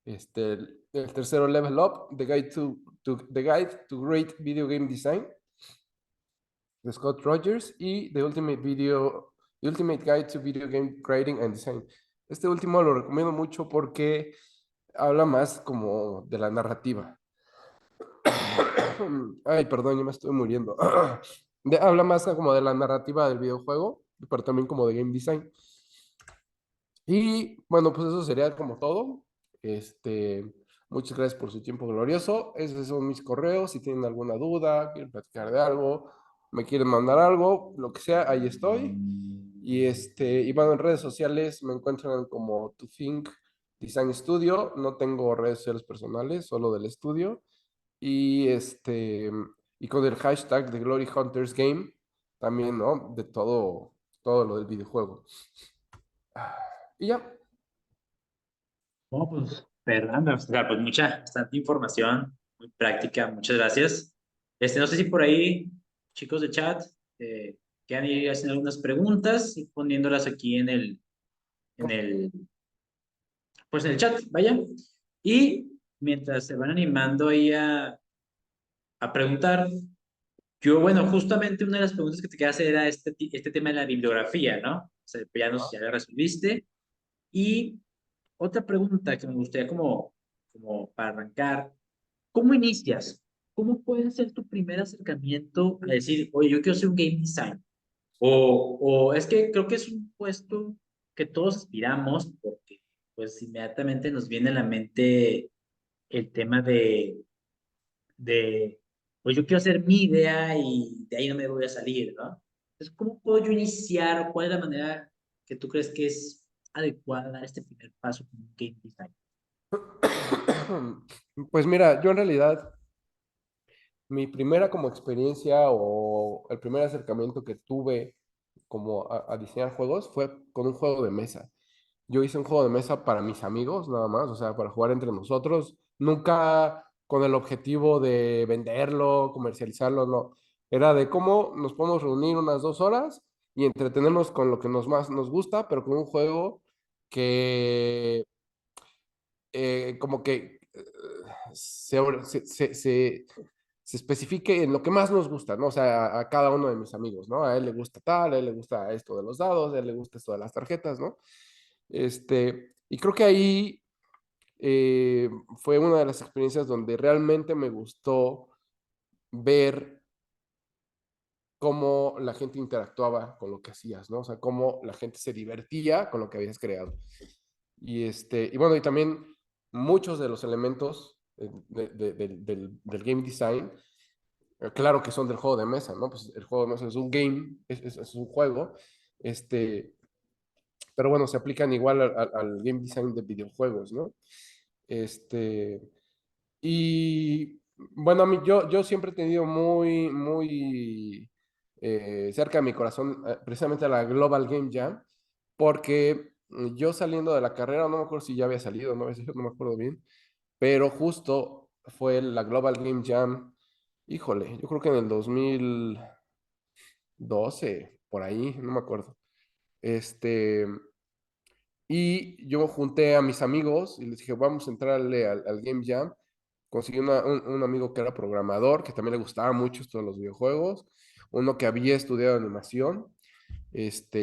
El tercero, Level Up, The Guide to Great Video Game Design, de Scott Rogers, y The Ultimate Guide to Video Game Creating and Design. Este último lo recomiendo mucho porque habla más como de la narrativa. Ay, perdón, yo me estoy muriendo. Habla más como de la narrativa del videojuego, pero también como de game design. Y bueno, pues eso sería como todo. Este, Muchas gracias por su tiempo glorioso. Esos son mis correos. Si tienen alguna duda, quieren platicar de algo, me quieren mandar algo, lo que sea, ahí estoy. Y bueno, en redes sociales me encuentran como To Think Design Studio. No tengo redes sociales personales, solo del estudio. Y y con el hashtag de Glory Hunters Game, también, ¿no? De todo lo del videojuego. Y ya. No, pues, Fernando, o sea, pues mucha, bastante información, muy práctica, muchas gracias. No sé si por ahí, chicos de chat, quieran ir haciendo algunas preguntas y poniéndolas aquí en el, pues en el chat, vaya. Y mientras se van animando ahí a preguntar, yo, bueno, justamente una de las preguntas que te quería hacer era este tema de la bibliografía, ¿no? O sea, ya no sé si ya la resolviste. Y otra pregunta que me gustaría como para arrancar, ¿cómo inicias? ¿Cómo puede ser tu primer acercamiento a decir, oye, yo quiero ser un game design? O es que creo que es un puesto que todos aspiramos porque pues inmediatamente nos viene a la mente el tema de pues yo quiero hacer mi idea y de ahí no me voy a salir, ¿no? Entonces, ¿cómo puedo yo iniciar? ¿Cuál es la manera que tú crees que es adecuada dar este primer paso como game design? Pues mira, yo en realidad, mi primera como experiencia o el primer acercamiento que tuve como a diseñar juegos fue con un juego de mesa. Yo hice un juego de mesa para mis amigos, nada más, o sea, para jugar entre nosotros, nunca con el objetivo de venderlo, comercializarlo, no. Era de cómo nos podemos reunir unas 2 horas y entretenernos con lo que más nos gusta, pero con un juego que como que se, se, se, se- se especifique en lo que más nos gusta, ¿no? O sea, a cada uno de mis amigos, ¿no? A él le gusta tal, a él le gusta esto de los dados, a él le gusta esto de las tarjetas, ¿no? Y creo que ahí eh, fue una de las experiencias donde realmente me gustó ver cómo la gente interactuaba con lo que hacías, ¿no? O sea, cómo la gente se divertía con lo que habías creado. Y bueno, y también muchos de los elementos del game design, claro que son del juego de mesa, ¿no? Pues el juego de mesa es un game, es un juego, este, pero bueno, se aplican igual al game design de videojuegos, ¿no? Este, y bueno, yo siempre he tenido muy cerca de mi corazón precisamente la Global Game Jam, porque yo saliendo de la carrera, no me acuerdo si ya había salido, no, no me acuerdo bien, pero justo fue la Global Game Jam, híjole, yo creo que en el 2012 por ahí, no me acuerdo. Este, y yo junté a mis amigos y les dije, vamos a entrarle al Game Jam. Conseguí un amigo que era programador, que también le gustaba mucho esto de los videojuegos, uno que había estudiado animación,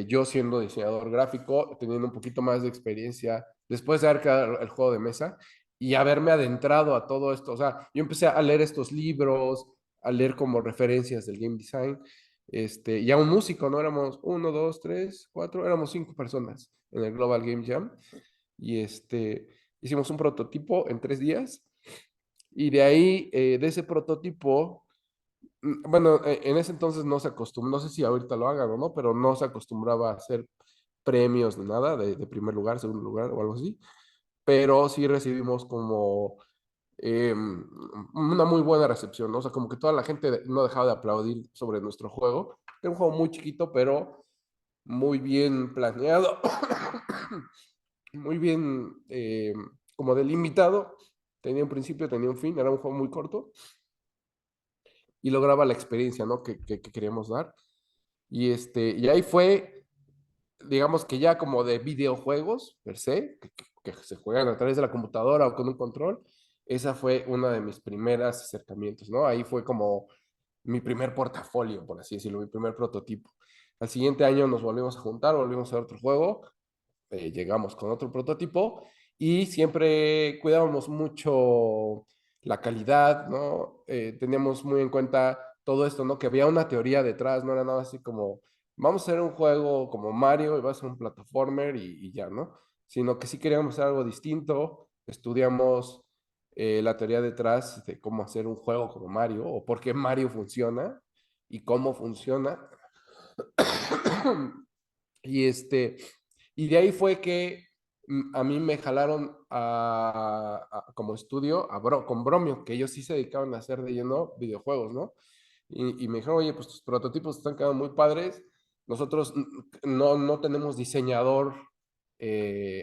yo siendo diseñador gráfico, teniendo un poquito más de experiencia después de haber creado el juego de mesa y haberme adentrado a todo esto. O sea, yo empecé a leer estos libros, a leer como referencias del game design, y a un músico, ¿no? Éramos uno, dos, tres, cuatro, éramos 5 personas en el Global Game Jam y hicimos un prototipo en 3 días y de ahí, de ese prototipo, bueno, en ese entonces no se acostumbraba, no sé si ahorita lo hagan o no, pero no se acostumbraba a hacer premios ni nada de primer lugar, segundo lugar o algo así, pero sí recibimos como eh, una muy buena recepción, ¿no? O sea, como que toda la gente no dejaba de aplaudir sobre nuestro juego. Era un juego muy chiquito, pero muy bien planeado, muy bien como delimitado. Tenía un principio, tenía un fin, era un juego muy corto y lograba la experiencia, ¿no? Que queríamos dar. Y ahí fue, digamos que ya como de videojuegos per se, que se juegan a través de la computadora o con un control, esa fue una de mis primeras acercamientos, ¿no? Ahí fue como mi primer portafolio, por así decirlo, mi primer prototipo. Al siguiente año nos volvimos a juntar, volvimos a hacer otro juego, llegamos con otro prototipo y siempre cuidábamos mucho la calidad, ¿no? Teníamos muy en cuenta todo esto, ¿no? Que había una teoría detrás, no era nada así como, vamos a hacer un juego como Mario y va a ser un plataformer y ya, ¿no? Sino que sí queríamos hacer algo distinto, estudiamos la teoría detrás de cómo hacer un juego como Mario o por qué Mario funciona y cómo funciona. Y y de ahí fue que a mí me jalaron como estudio con Bromio, que ellos sí se dedicaban a hacer de lleno videojuegos, ¿no? Y me dijeron, oye, pues tus prototipos están quedando muy padres. Nosotros no tenemos diseñador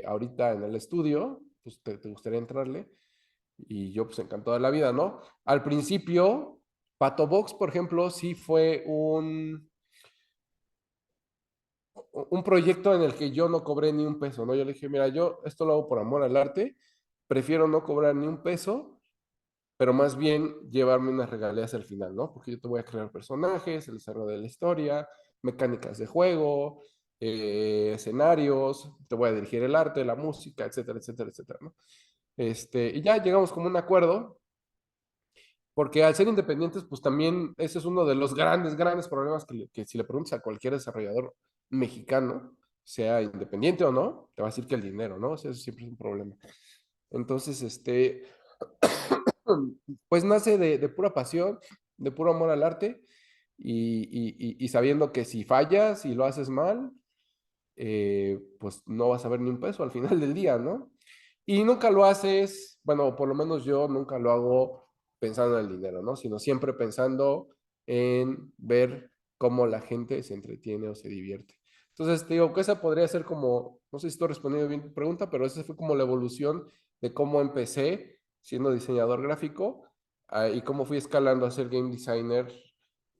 ahorita en el estudio, pues te gustaría entrarle. Y yo, pues encantado de la vida, ¿no? Al principio, Pato Box, por ejemplo, sí fue un proyecto en el que yo no cobré ni un peso, ¿no? Yo le dije, mira, yo esto lo hago por amor al arte, prefiero no cobrar ni un peso, pero más bien llevarme unas regalías al final, ¿no? Porque yo te voy a crear personajes, el desarrollo de la historia, mecánicas de juego, escenarios, te voy a dirigir el arte, la música, etcétera, etcétera, etcétera, ¿no? Y ya llegamos como un acuerdo porque al ser independientes, pues también ese es uno de los grandes problemas que si le preguntas a cualquier desarrollador mexicano, sea independiente o no, te va a decir que el dinero, ¿no? O sea, eso siempre es un problema. Entonces, pues nace de pura pasión, de puro amor al arte y sabiendo que si fallas y lo haces mal, pues no vas a ver ni un peso al final del día, ¿no? Y nunca lo haces, bueno, por lo menos yo nunca lo hago pensando en el dinero, ¿no? Sino siempre pensando en ver cómo la gente se entretiene o se divierte. Entonces, te digo que esa podría ser como, no sé si estoy respondiendo bien tu pregunta, pero esa fue como la evolución de cómo empecé siendo diseñador gráfico y cómo fui escalando a ser game designer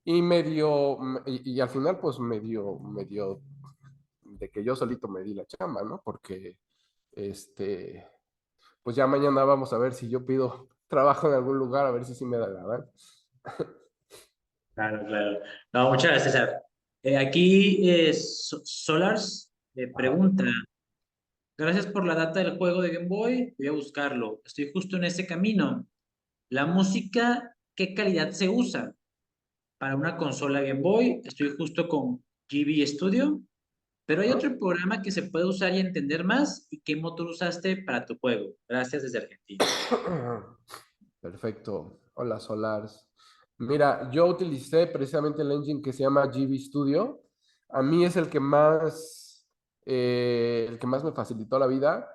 y y al final pues medio de que yo solito me di la chamba, ¿no? Porque, este, pues ya mañana vamos a ver si yo pido trabajo en algún lugar, a ver si sí me da la gana. Claro, claro. No, muchas gracias, César. Aquí Solars Ajá. pregunta, gracias por la data del juego de Game Boy, voy a buscarlo. Estoy justo en ese camino. La música, ¿qué calidad se usa? para una consola Game Boy. Estoy justo con GB Studio, pero hay Ajá. otro programa que se puede usar y entender más. ¿Y qué motor usaste para tu juego? Gracias desde Argentina. Perfecto. Hola, Solars. Mira, yo utilicé precisamente el engine que se llama GB Studio. A mí es el que más me facilitó la vida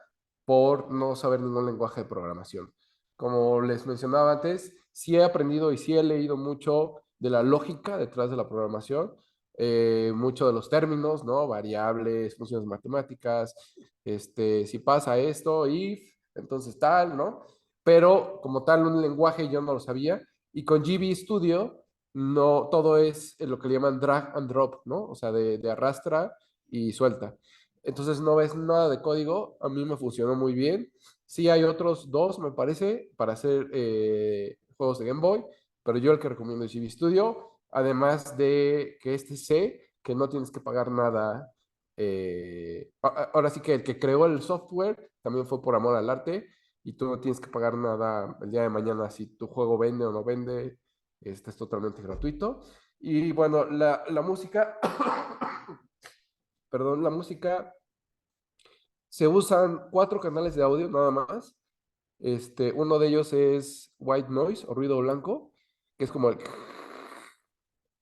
por no saber ningún lenguaje de programación. Como les mencionaba antes, sí he aprendido y sí he leído mucho de la lógica detrás de la programación, mucho de los términos, ¿no? Variables, funciones matemáticas, si pasa esto, if, entonces tal, ¿no? Pero como tal un lenguaje yo no lo sabía y con GB Studio no todo es lo que le llaman drag and drop, ¿no? O sea, de arrastra y suelta. Entonces no ves nada de código, a mí me funcionó muy bien. Sí hay otros dos, me parece, para hacer juegos de Game Boy, pero yo el que recomiendo es GB Studio, además de que este sé que no tienes que pagar nada. Ahora sí que el que creó el software también fue por amor al arte y tú no tienes que pagar nada el día de mañana si tu juego vende o no vende, es totalmente gratuito. Y bueno, la música, perdón, la música, se usan 4 canales de audio nada más. Uno de ellos es white noise o ruido blanco, que es como el...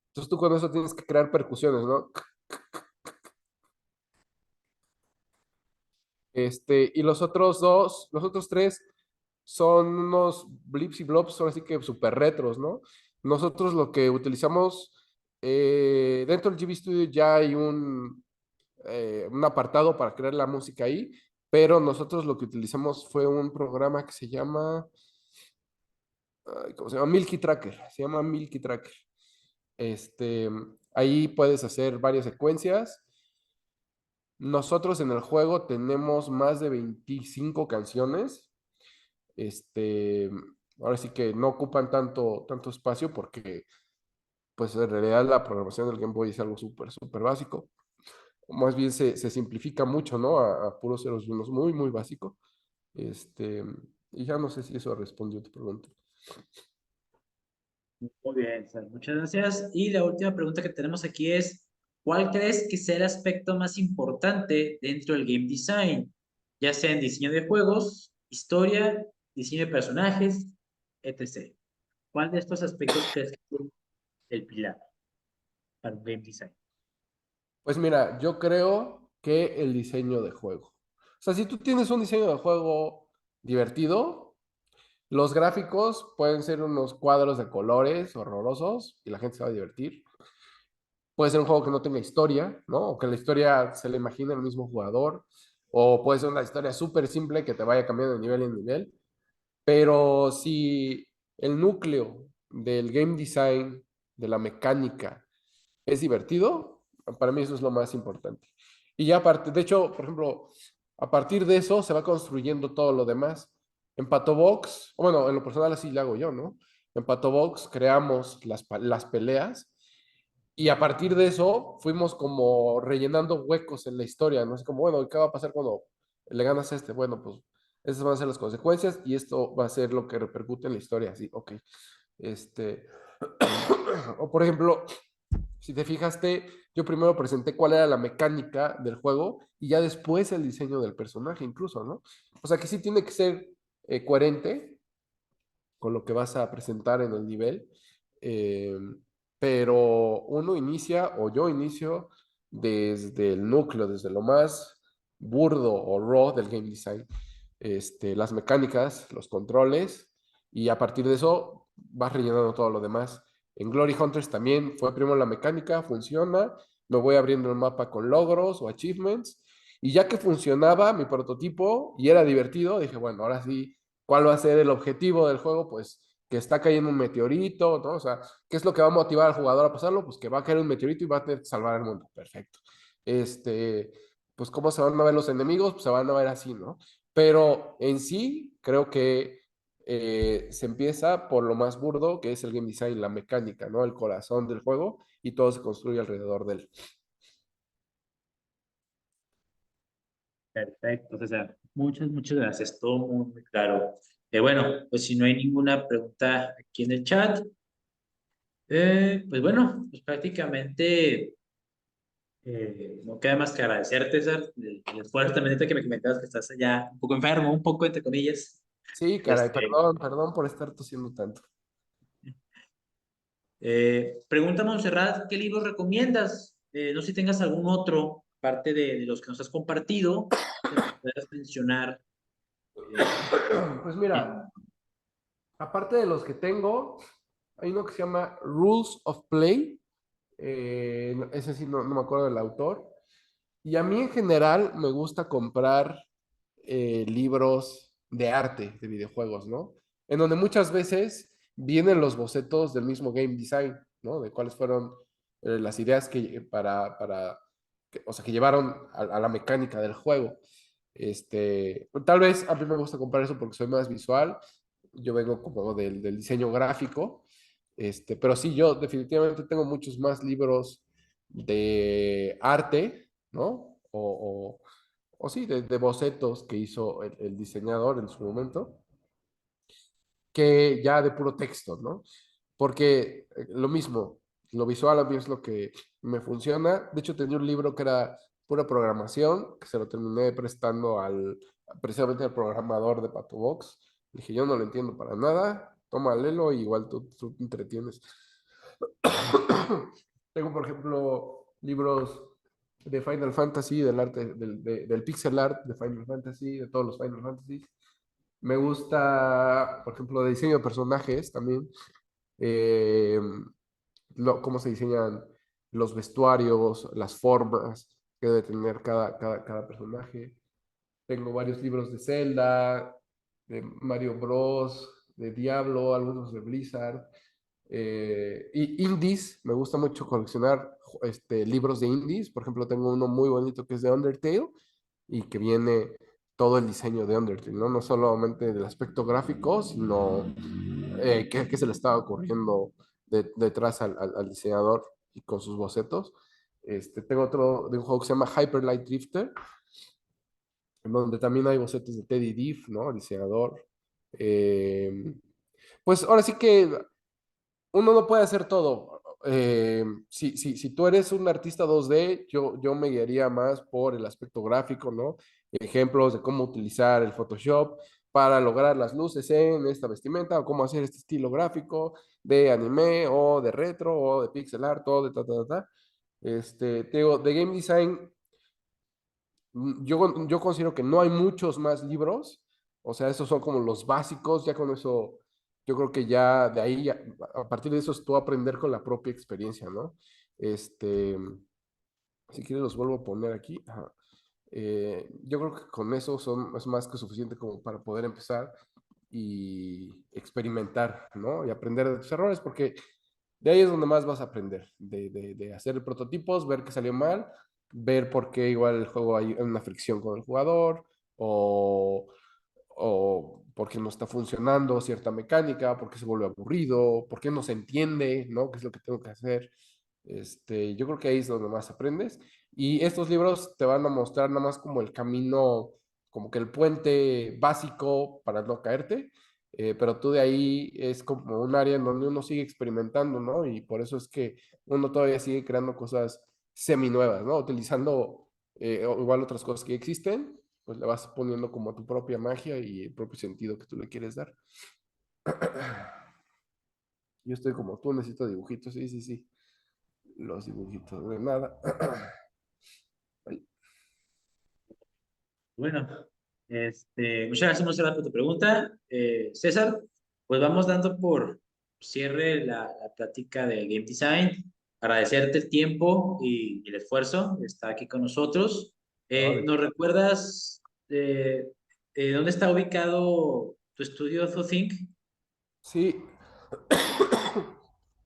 Entonces tú con eso tienes que crear percusiones, ¿no? Y los otros tres son unos blips y blobs, ahora sí que súper retros, ¿no? Nosotros lo que utilizamos, dentro del GB Studio ya hay un apartado para crear la música ahí, pero nosotros lo que utilizamos fue un programa que se llama, ay, ¿cómo se llama? Milky Tracker, se llama Milky Tracker. Este, Ahí puedes hacer varias secuencias. Nosotros en el juego tenemos más de 25 canciones. Este, Ahora sí que no ocupan tanto espacio porque, pues en realidad la programación del Game Boy es algo súper básico. Más bien se simplifica mucho, ¿no? A puros ceros y unos, muy básico. Este, y ya no sé si eso respondió a tu pregunta. Muy bien, César, muchas gracias. Y la última pregunta que tenemos aquí es, ¿cuál crees que sea el aspecto más importante dentro del game design? Ya sea en diseño de juegos, historia, diseño de personajes, etc. ¿Cuál de estos aspectos crees que es el pilar para un game design? Pues mira, yo creo que el diseño de juego. O sea, si tú tienes un diseño de juego divertido, los gráficos pueden ser unos cuadros de colores horrorosos y la gente se va a divertir. Puede ser un juego que no tenga historia, ¿no? O que la historia se le imagine al mismo jugador. O puede ser una historia súper simple que te vaya cambiando de nivel en nivel. Pero si el núcleo del game design, de la mecánica, es divertido, para mí eso es lo más importante. Y ya aparte, de hecho, por ejemplo, a partir de eso se va construyendo todo lo demás. En Patobox, bueno, en lo personal así lo hago yo, ¿no? En Patobox creamos las peleas y a partir de eso fuimos como rellenando huecos en la historia, ¿no? Es como, bueno, ¿qué va a pasar cuando le ganas a este? Bueno, pues esas van a ser las consecuencias y esto va a ser lo que repercute en la historia, sí, ok. Este, o por ejemplo, si te fijaste, yo primero presenté cuál era la mecánica del juego y ya después el diseño del personaje incluso, ¿no? O sea que sí tiene que ser coherente con lo que vas a presentar en el nivel, eh, pero uno inicia o yo inicio desde el núcleo, desde lo más burdo o raw del game design, las mecánicas, los controles, y a partir de eso vas rellenando todo lo demás. En Glory Hunters también fue primero la mecánica, funciona, me voy abriendo el mapa con logros o achievements, y ya que funcionaba mi prototipo y era divertido, dije, bueno, ahora sí, ¿cuál va a ser el objetivo del juego? Pues que está cayendo un meteorito, ¿no? O sea, ¿qué es lo que va a motivar al jugador a pasarlo? Pues que va a caer un meteorito y va a tener que salvar el mundo. Perfecto. Este, pues cómo se van a ver los enemigos, pues se van a ver así, ¿no? Pero en sí, creo que se empieza por lo más burdo, que es el game design, la mecánica, ¿no? El corazón del juego y todo se construye alrededor de él. Perfecto, César. Muchas gracias. Todo muy claro. Bueno, pues si no hay ninguna pregunta aquí en el chat, Pues bueno, pues prácticamente no queda más que agradecerte, César, el esfuerzo también ahorita que me comentabas que estás allá un poco enfermo, un poco entre comillas. Sí, caray, Este, perdón, perdón por estar tosiendo tanto. pregunta Montserrat, ¿qué libros recomiendas? No sé si tengas algún otro, aparte de los que nos has compartido, que nos puedas mencionar. eh, Pues bien. mira, aparte de los que tengo, hay uno que se llama Rules of Play. Ese sí no me acuerdo del autor. Y a mí en general me gusta comprar libros de arte de videojuegos, ¿no? En donde muchas veces vienen los bocetos del mismo game design, ¿no? De cuáles fueron las ideas o sea, que llevaron a la mecánica del juego. Tal vez a mí me gusta comprar eso porque soy más visual. Yo vengo como del diseño gráfico. Pero sí, yo definitivamente tengo muchos más libros de arte, ¿no? O sí, de bocetos que hizo el diseñador en su momento, que ya de puro texto, ¿no? Porque lo mismo, lo visual a mí es lo que me funciona. De hecho, tenía un libro que era pura programación, que se lo terminé prestando precisamente al programador de Patobox. Dije, yo no lo entiendo para nada, toma, léelo y igual tú te entretienes. Tengo, por ejemplo, libros de Final Fantasy, del arte, del pixel art de Final Fantasy, de todos los Final Fantasy. Me gusta, por ejemplo, de diseño de personajes también, eh, cómo se diseñan los vestuarios, las formas que debe tener cada personaje. Tengo varios libros de Zelda, de Mario Bros, de Diablo, algunos de Blizzard. Y indies, me gusta mucho coleccionar libros de indies. Por ejemplo, tengo uno muy bonito que es de Undertale y que viene todo el diseño de Undertale, ¿no? No solamente del aspecto gráfico, sino qué se le estaba ocurriendo detrás al diseñador y con sus bocetos. Tengo otro de un juego que se llama Hyper Light Drifter, en donde también hay bocetos de Teddy Diff, ¿no? El diseñador. Eh, pues ahora sí que uno no puede hacer todo. Si tú eres un artista 2D, yo me guiaría más por el aspecto gráfico, ¿no? Ejemplos de cómo utilizar el Photoshop para lograr las luces en esta vestimenta, o cómo hacer este estilo gráfico de anime, o de retro, o de pixel art, o de ta. Te digo, de game design, yo considero que no hay muchos más libros, o sea, esos son como los básicos, ya con eso, yo creo que ya de ahí, a partir de eso es tú aprender con la propia experiencia, ¿no? Este, si quieres los vuelvo a poner aquí. Ajá. Yo creo que con eso es más que suficiente como para poder empezar y experimentar, ¿no? Y aprender de tus errores, porque de ahí es donde más vas a aprender, de hacer prototipos, ver que salió mal, ver por qué igual el juego hay una fricción con el jugador, o, o por qué no está funcionando cierta mecánica, por qué se vuelve aburrido, por qué no se entiende, ¿no? ¿Qué es lo que tengo que hacer? Yo creo que ahí es donde más aprendes. Y estos libros te van a mostrar nada más como el camino, como que el puente básico para no caerte, pero tú de ahí es como un área en donde uno sigue experimentando, ¿no? Y por eso es que uno todavía sigue creando cosas semi nuevas, ¿no? Utilizando o igual otras cosas que existen, pues le vas poniendo como tu propia magia y el propio sentido que tú le quieres dar. Yo estoy como tú, necesito dibujitos, sí, sí, sí. Los dibujitos de nada. Ay, Bueno, muchas gracias, Monserrat, por tu pregunta. César, pues vamos dando por cierre la plática de Game Design. Agradecerte el tiempo y el esfuerzo de estar aquí con nosotros. no, ¿Nos recuerdas dónde está ubicado tu estudio ThoughtThink? sí,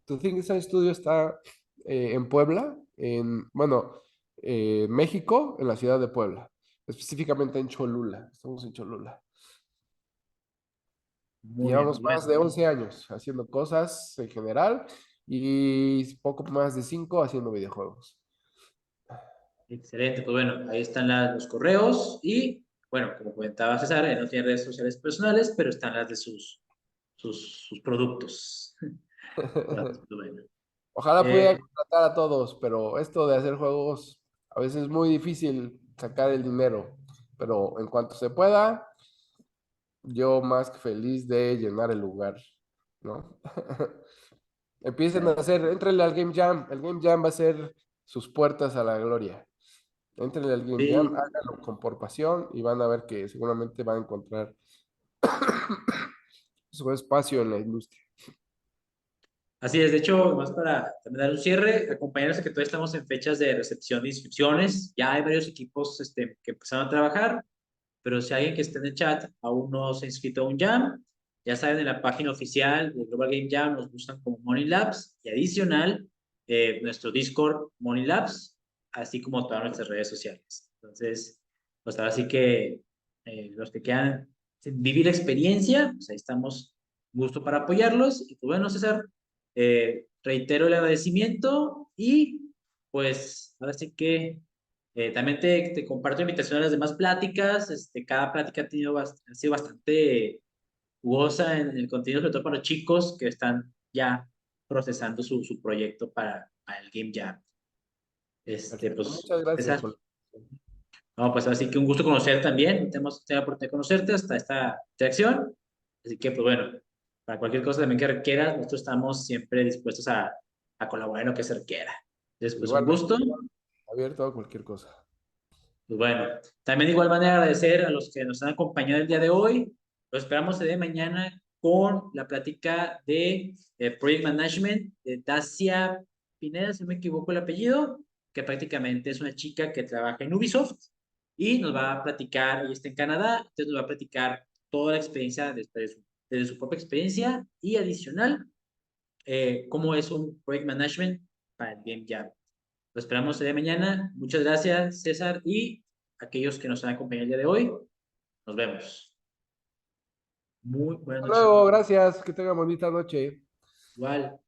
tu Think Design Studio está en Puebla, bueno, México, en la ciudad de Puebla, específicamente en Cholula. Estamos en Cholula. Muy bien, Llevamos pues más bueno, de 11 años haciendo cosas en general y poco más de 5 haciendo videojuegos. excelente. Pues bueno, ahí están los correos y, bueno, como comentaba César, él no tiene redes sociales personales, pero están las de sus productos. Entonces, pues bueno. Ojalá pudiera Eh, contratar a todos, pero esto de hacer juegos a veces es muy difícil sacar el dinero. Pero en cuanto se pueda, yo más que feliz de llenar el lugar, ¿no? Empiecen a hacer, entrenle al Game Jam. El Game Jam va a ser sus puertas a la gloria. Entrenle al Game Jam, sí, háganlo por pasión y van a ver que seguramente van a encontrar su espacio en la industria. así es. De hecho, más para también dar un cierre, acompañarnos a que todavía estamos en fechas de recepción de inscripciones. Ya hay varios equipos que empezaron a trabajar, pero si alguien que esté en el chat aún no se ha inscrito a un Jam, ya saben, en la página oficial de Global Game Jam nos buscan como Money Labs y adicional nuestro Discord Money Labs, así como todas nuestras redes sociales. Entonces, pues ahora sí que los que quieran vivir la experiencia, pues ahí estamos, gusto para apoyarlos. Y pues bueno, César, reitero el agradecimiento y pues ahora sí que también te comparto invitación a las demás pláticas. Cada plática ha, ha sido bastante jugosa en el contenido, sobre todo para los chicos que están ya procesando su proyecto para el Game Jam. Perfecto, Pues, muchas gracias César, por... no, pues así que un gusto conocer también. Tenemos la oportunidad de conocerte hasta esta interacción. Así que, pues bueno, para cualquier cosa también que requieras, nosotros estamos siempre dispuestos a colaborar en lo que se requiera. Entonces, pues un Igualmente, gusto. abierto a cualquier cosa. Pues bueno, también de igual manera agradecer a los que nos han acompañado el día de hoy. Los esperamos el día de mañana con la plática de Project Management de Dacia Pineda, si no me equivoco el apellido, que prácticamente es una chica que trabaja en Ubisoft y nos va a platicar, ella está en Canadá, entonces nos va a platicar toda la experiencia desde su propia experiencia y adicional, cómo es un Project Management para el Game Jam. Lo esperamos el día de mañana. Muchas gracias, César, y aquellos que nos han acompañado el día de hoy. Nos vemos. Muy buenas Hasta noches a luego, todos. gracias, que tengan bonita noche. Igual.